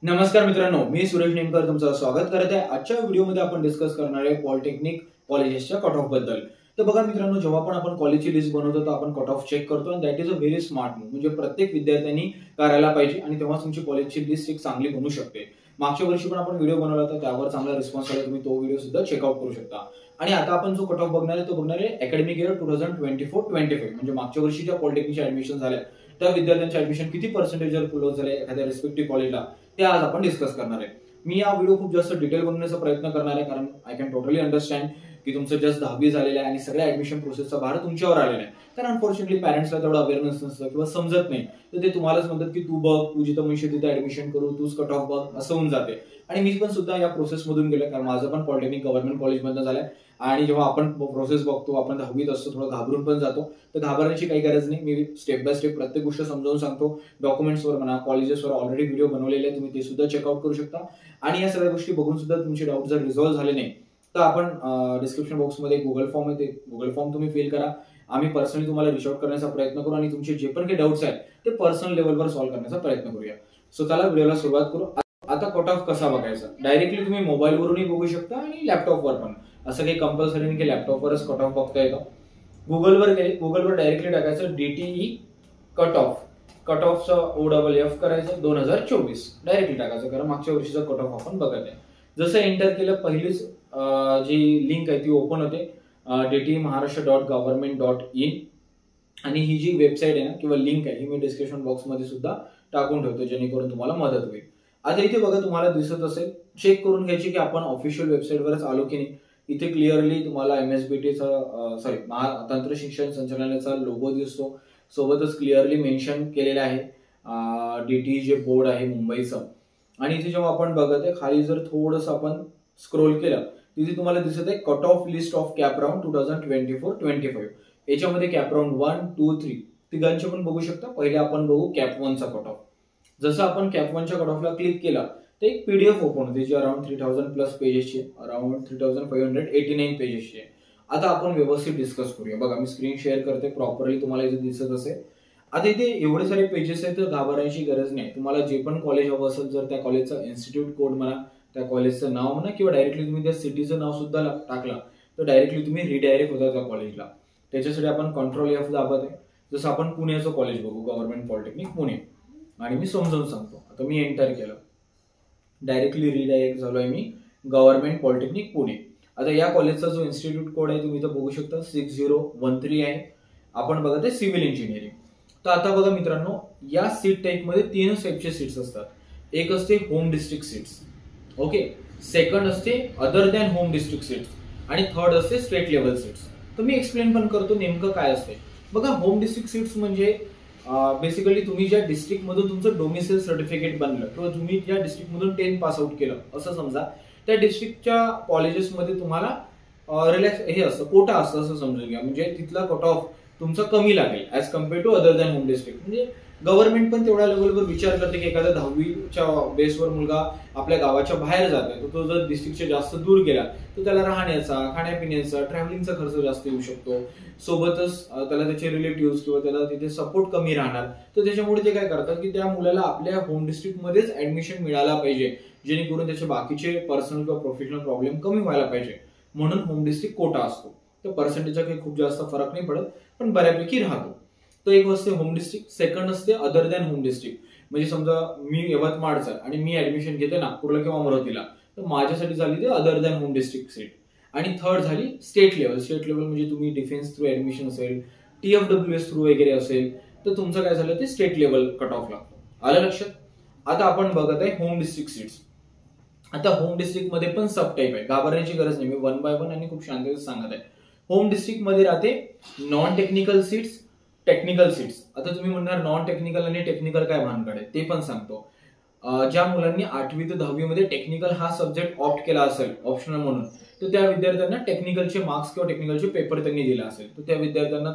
नमस्कार मित्रांनो, मी सुरेश नेमकर तुमचं स्वागत करत आहे। आजच्या व्हिडिओमध्ये आपण डिस्कस करणार आहे पॉलिटेक्निक कॉलेजेसच्या कट ऑफ बद्दल। तर बघा मित्रांनो, जेव्हा पण आपण कॉलेजची लिस्ट बनवतो तर आपण कट ऑफ चेक करतो आणि that is a very smart move, म्हणजे प्रत्येक विद्यार्थ्यांनी करायला पाहिजे आणि तेव्हा तुमची कॉलेजची लिस्ट एक चांगली बनू शकते। मागच्या वर्षी पण आपण व्हिडिओ बनवला होता, त्यावर चांगला रिस्पॉन्स आला, तुम्ही तो व्हिडिओ सुद्धा चेकआउट करू शकता। आणि आता आपण जो कट ऑफ बघणार आहे तो बघणार आहे अकॅडमिक इयर 2024-25, म्हणजे मागच्या वर्षी ज्या पॉलिटेक्निकच्या ऍडमिशन झाल्या त्या विद्यार्थ्यांचे ऍडमिशन किती पर्सेंटेजवर क्लोज झाले एखाद्या रिस्पेक्टिव्ह कॉलेजला, ते आज आपण डिस्कस करणार आहे। मी हा व्हिडिओ खूप जास्त डिटेल बनवण्याचा प्रयत्न करणार आहे, कारण आय कॅन टोटली अंडरस्टँड की तुमचं जस्ट 10वी झालेलं आहे आणि सगळ्या ऍडमिशन प्रोसेसचा भार तुमच्यावर आलेला आहे। कारण अनफॉर्च्युनेटली पॅरेंट्सला तेवढा अवेअरनेस नसतं किंवा समजत नाही, तर ते तुम्हालाच म्हणतात की तू बघ, तू जिथं म्हणशील तिथे ऍडमिशन करू, तूच कट ऑफ बघ, असं होऊन जाते। आणि मी पण सुद्धा या प्रोसेस मधून गेलो, कारण माझं पण पॉलिटेक्निक गव्हर्नमेंट कॉलेजमधनं झालंय। आणि जेव्हा आपण प्रोसेस बघतो, आपण 10वीत असतो, थोडं घाबरून पण जातो, तर घाबरण्याची काही गरज नाही। मी स्टेप बाय स्टेप प्रत्येक गोष्ट समजावून सांगतो। डॉक्युमेंट्सवर म्हणा, कॉलेजेसवर ऑलरेडी व्हिडिओ बनवलेले आहे, तुम्ही ते सुद्धा चेकआउट करू शकता। आणि या सगळ्या गोष्टी बघून सुद्धा तुमचे डाऊट जर रिझॉल्व्ह झाले नाही तर आपण डिस्क्रिप्शन बॉक्समध्ये गुगल फॉर्म आहे, ते गुगल फॉर्म तुम्ही फिल करा। आम्ही पर्सनली तुम्हाला रिच आउट करण्याचा प्रयत्न करू आणि तुमचे जे पण काही डाऊट्स आहेत ते पर्सनल लेवलवर सॉल्व्ह करण्याचा प्रयत्न करूया। सो चला व्हिडिओला सुरुवात करू। आता कट ऑफ कसा बघायचा, डायरेक्टली तुम्ही मोबाईलवरूनही बघू शकता आणि लॅपटॉपवर पण, असं काही कंपल्सरी नाही की लॅपटॉपवरच कट ऑफ बघता येतं। गुगलवर डायरेक्टली टाकायचं DTE कट ऑफचा OFF करायचं 2024 डायरेक्टली टाकायचं, कारण मागच्या वर्षीचा कट ऑफ आपण बघत आहे। जसं एंटर केलं पहिलीच जी लिंक आहे ती ओपन होते, dtemaharaashtra.government.in, आणि ही जी वेबसाईट आहे ना किंवा लिंक आहे ही मी डिस्क्रिप्शन बॉक्समध्ये सुद्धा टाकून ठेवतो, जेणेकरून तुम्हाला मदत होईल। आता इथे बघा, तुम्हाला दिसत असेल, चेक करून घ्यायची की आपण ऑफिशियल वेबसाईटवरच आलो की नाही। इथे क्लिअरली तुम्हाला MSBTचा तंत्र शिक्षण संचालनालयाचा लोगो दिसतो, सोबतच क्लिअरली मेन्शन केलेलं आहे DTE जे बोर्ड आहे मुंबईचं। आणि इथे जेव्हा आपण बघत आहे खाली जर थोडंसं आपण स्क्रोल केलं, तिथे तुम्हाला दिसत आहे cut off list of cap round 2024-25। याच्यामध्ये कॅप राऊंड 1, 2, 3 तिघांचे पण बघू शकता। पहिले आपण बघू कॅप 1चा कट ऑफ। जसं आपण कॅप 1च्या कट ऑफला क्लिक केला तर एक PDF ओपन होते, जी अराउंड 3000 प्लस पेजेसची, अराउंड 3589 पेजेसची आहे। आता आपण व्यवस्थित डिस्कस करूया। बघा, मी स्क्रीन शेअर करते प्रॉपरली, तुम्हाला इथे दिसत असेल। आता इथे एवढे सारे पेजेस आहेत, तर घाबरायची गरज नाही। तुम्हाला जे पण कॉलेज हवं असेल, जर त्या कॉलेजचा इन्स्टिट्यूट कोड म्हणा, त्या कॉलेजचं नाव म्हणा, किंवा डायरेक्टली तुम्ही त्या सिटीचं नाव सुद्धा टाकला तर डायरेक्टली तुम्ही रिडायरेक्ट होता त्या कॉलेजला। त्याच्यासाठी आपण Ctrl+F दाबत आहे। जसं आपण पुण्याचं कॉलेज बघू, गव्हर्नमेंट पॉलिटेक्निक पुणे, आणि मी समजावून सांगतो। आता मी एंटर केलं, डायरेक्टली रिडायरेक्ट झालोय मी गव्हर्नमेंट पॉलिटेक्निक पुणे। आता या कॉलेजचा जो इन्स्टिट्यूट कोड आहे तुम्ही इथं बघू शकता, 6013 आहे। आपण बघत आहे सिव्हिल इंजिनिअरिंग। तर आता बघा मित्रांनो, या सीट टाईपमध्ये 3 टाईपचे सीट्स असतात। एक असते home district seats, okay, second असते other than home district seats, आणि थर्ड असते स्टेट लेवल सीट्स। तर मी एक्सप्लेन पण करतो नेमकं काय असते। बघा, होम डिस्ट्रिक्ट सीट्स म्हणजे बेसिकली तुम्ही ज्या डिस्ट्रिक्ट मधून तुमचं डोमिसाइल सर्टिफिकेट बनलं किंवा तुम्ही ज्या डिस्ट्रिक्ट मधून 10 पास आउट केलं असं समजा, त्या डिस्ट्रिक्टच्या कॉलेजेसमध्ये तुम्हाला रिलॅक्स हे असतं, कोटा असतं असं समजून घ्या। म्हणजे तिथला कट ऑफ तुमचा कमी लागेल as compare to other than home district. म्हणजे गव्हर्नमेंट पण तेवढ्या लेवलवर विचार करते की एखाद्या 10वीच्या बेसवर मुलगा आपल्या गावाच्या बाहेर जातोय, तर तो जर डिस्ट्रिक्टच्या जास्त दूर गेला तर त्याला राहण्याचा, खाण्यापिण्याचा, ट्रॅव्हलिंगचा खर्च जास्त येऊ शकतो। सोबतच त्याला त्याचे रिलेटिव्ह किंवा त्याला तिथे सपोर्ट कमी राहणार। तर त्याच्यामुळे ते काय करतात की त्या मुलाला आपल्या होम डिस्ट्रिक्ट मध्येच ऍडमिशन मिळाला पाहिजे, जेणेकरून त्याचे बाकीचे पर्सनल किंवा प्रोफेशनल प्रॉब्लेम कमी व्हायला पाहिजे, म्हणून होम डिस्ट्रिक्ट कोटा असतो। तर पर्सेंटेजचा काही खूप जास्त फरक नाही पडत, पण बऱ्यापैकी राहतो। तो एक असते होम डिस्ट्रिक्ट, सेकंड असते अदर दॅन होम डिस्ट्रिक्ट। म्हणजे समजा मी यवतमाळचा आणि मी ऍडमिशन घेते नागपूरला किंवा अमरावतीला, तर माझ्यासाठी झाली ते other than home district seat. आणि थर्ड झाली स्टेट लेवल। स्टेट लेवल म्हणजे तुम्ही डिफेन्स थ्रू ऍडमिशन असेल, TFWS थ्रू वगैरे असेल, तर तुमचं काय झालं ते स्टेट लेवल कट ऑफ लागतो। आलं लक्षात? आता आपण बघत आहे होम डिस्ट्रिक्ट सीट्स। आता होम डिस्ट्रिक्ट मध्ये पण सब टाईप आहे, घाबरण्याची गरज नाही, मी 1 बाय 1 आणि खूप शांततेत सांगत आहे। होम डिस्ट्रिक्ट मध्ये राहते non technical seats, technical seats. आता तुम्ही म्हणणार नॉन टेक्निकल आणि टेक्निकल काय भानगड आहे, ते पण सांगतो। ज्या मुलांनी 8वी ते 10वी मध्ये टेक्निकल हा सब्जेक्ट ऑप्ट केला असेल ऑप्शनल म्हणून, तर त्या विद्यार्थ्यांना टेक्निकलचे मार्क्स किंवा टेक्निकलचे पेपर त्यांनी दिला असेल, तर त्या विद्यार्थ्यांना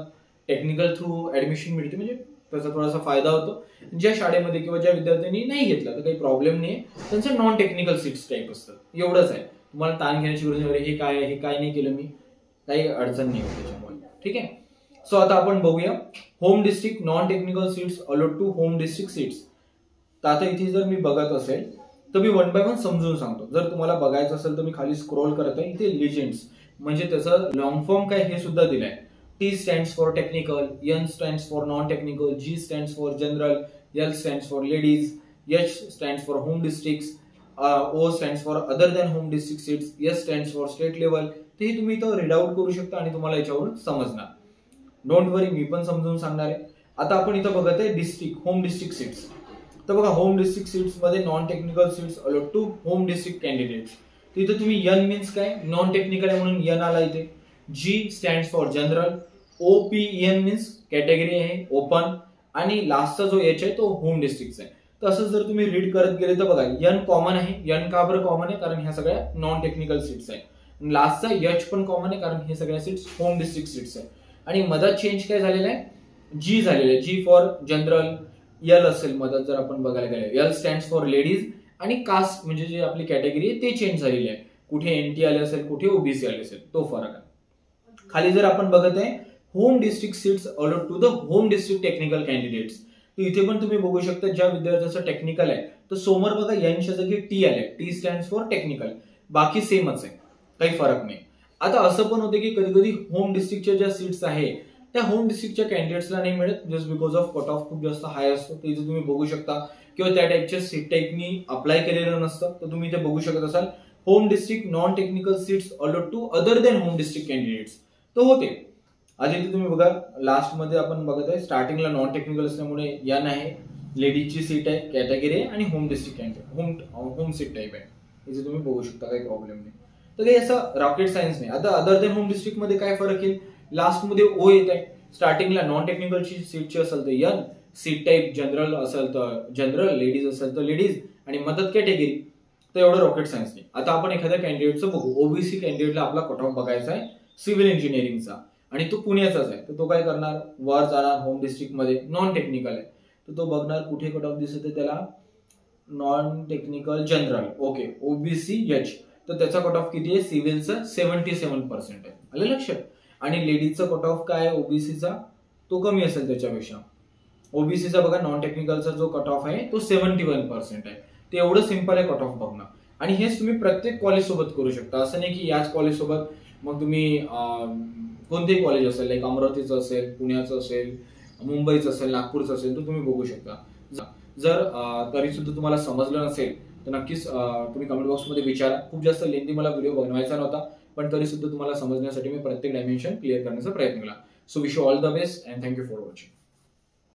टेक्निकल थ्रू ऍडमिशन मिळते, म्हणजे त्याचा थोडासा फायदा होतो। ज्या शाळेमध्ये किंवा ज्या विद्यार्थ्यांनी नाही घेतला तर काही प्रॉब्लेम नाही, त्यांचं नॉन टेक्निकल सीट्स टाईप असतं। एवढंच आहे, तुम्हाला ताण घेण्याची गरज नाही, हे काय हे काय नाही केलं मी, काही अडचण नाही होत त्याच्यामुळे, ठीक आहे। सो आता आपण बघूया home district non technical seats allot to home district seats. तर आता इथे जर मी बघत असेल तर मी वन बाय वन समजून सांगतो. जर तुम्हाला बघायचं असेल तर मी खाली स्क्रोल करत आहे, इथे लेजेंड्स म्हणजे त्याचं लॉंग फॉर्म काय हे सुद्धा दिलंय. T stands for technical, N stands for non-technical, G stands for general, L stands for ladies, H stands for home districts, O stands for other than home district seats, S stands for state level. ते तुम्ही इथं read out करू शकता आणि तुम्हाला याच्यावरून समजणार. Don't वरी, मी पण समजून सांगणार आहे. आता आपण इथं बघत आहे डिस्ट्रिक्ट, होम डिस्ट्रिक्ट सीट्स. तर बघा होम डिस्ट्रिक्ट सीट्स मध्ये non technical seats allot to home district candidates. तिथे तुम्ही N मीन्स काय, नॉन टेक्निकल आहे म्हणून N आला इथे. G stands for general, OPN means category आहे ओपन, आणि लास्टचा जो H आहे तो होम डिस्ट्रिक्ट आहे. तसंच जर तुम्ही रीड करत गेले तर बघा N कॉमन आहे. N का बरं कॉमन आहे, कारण ह्या सगळ्या नॉन टेक्निकल सीट्स आहे. लास्टचा H पण कॉमन आहे कारण हे सगळ्या सीट्स होम डिस्ट्रिक्ट सीट्स आहे. आणि मधात चेंज काय झालेला आहे, G झालेलं आहे. G फॉर जनरल, L असेल मधात जर आपण बघायला गेले, L स्टँड्स फॉर लेडीज, आणि कास्ट म्हणजे जी आपली कॅटेगरी आहे ते चेंज झालेली आहे. कुठे NT आले असेल, कुठे OBC आले असेल, तो फरक आहे. खाली जर आपण बघत आहे home district seats allot to the home district technical candidates, तर इथे पण तुम्ही बघू शकता ज्या विद्यार्थ्याचं टेक्निकल आहे तर समोर बघा Nच्या जागी T आले. T स्टँड्स फॉर टेक्निकल, बाकी सेमच आहे, काही फरक नाही. आता असं पण होते की कधी कधी होम डिस्ट्रिक्टच्या ज्या सीट्स आहे त्या होम डिस्ट्रिक्टच्या कॅन्डिडेट्सला नाही मिळत, just because of cut off खूप जास्त हाय असतो. तर इथे तुम्ही बघू शकता, किंवा त्या टाईपच्या सीट टाईपनी अप्लाय केलेलं नसतं. तर तुम्ही इथे बघू शकत असाल home district non technical seats allot to other than home district candidates. तर होते. आधी इथे तुम्ही बघा लास्ट मध्ये आपण बघत आहे स्टार्टिंगला नॉन टेक्निकल असल्यामुळे N आहे, लेडीजची सीट आहे, कॅटेगरी आहे, आणि home district candidate home seat type आहे. इथे तुम्ही बघू शकता, काही प्रॉब्लेम नाही. तर काही असं रॉकेट सायन्स नाही. आता अदर देन होम डिस्ट्रिक्ट मध्ये काय फरक येईल, लास्ट मध्ये O येत आहे. स्टार्टिंगला नॉन टेक्निकलची सीटची असेल तर N, सीट टाईप जनरल असेल तर जनरल, लेडीज असेल तर लेडीज, आणि मदत कॅटेगरी. तर एवढं रॉकेट सायन्स नाही. आता आपण एखाद्या कॅन्डिडेटचं बघू. OBC कॅन्डिडेटला आपला कट ऑफ बघायचा आहे सिव्हिल इंजिनिअरिंगचा, आणि तो पुण्याचाच आहे. तर तो काय करणार, वर जाणार होम डिस्ट्रिक्ट मध्ये, नॉन टेक्निकल आहे तर तो बघणार कुठे कट ऑफ दिसत आहे त्याला, non technical general, okay, OBC H. तर त्याचा कट ऑफ किती आहे, सिव्हिलचा 77% आहे. आलं लक्षात. आणि लेडीजचा कट ऑफ काय आहे OBCचा, तो कमी असेल त्याच्यापेक्षा. OBCचा बघा नॉन टेक्निकलचा जो कट ऑफ आहे तो 71% आहे. ते एवढं सिंपल आहे कट ऑफ बघणं. आणि हेच तुम्ही प्रत्येक कॉलेज सोबत करू शकता. असं नाही की याच कॉलेज सोबत मग तुम्ही कोणतेही कॉलेज असेल, लाईक अमरावतीचं असेल, पुण्याचं असेल, मुंबईचं असेल, नागपूरचं असेल, तर तुम्ही बघू शकता. जर तरी सुद्धा तुम्हाला समजलं नसेल तर नक्कीच तुम्ही कमेंट बॉक्समध्ये विचारा. खूप जास्त लेंथी मला व्हिडिओ बनवायचा नव्हता, पण तरी सुद्धा तुम्हाला समजण्यासाठी मी प्रत्येक डायमेन्शन क्लिअर करण्याचा प्रयत्न केला. So wish you all the best and thank you for watching.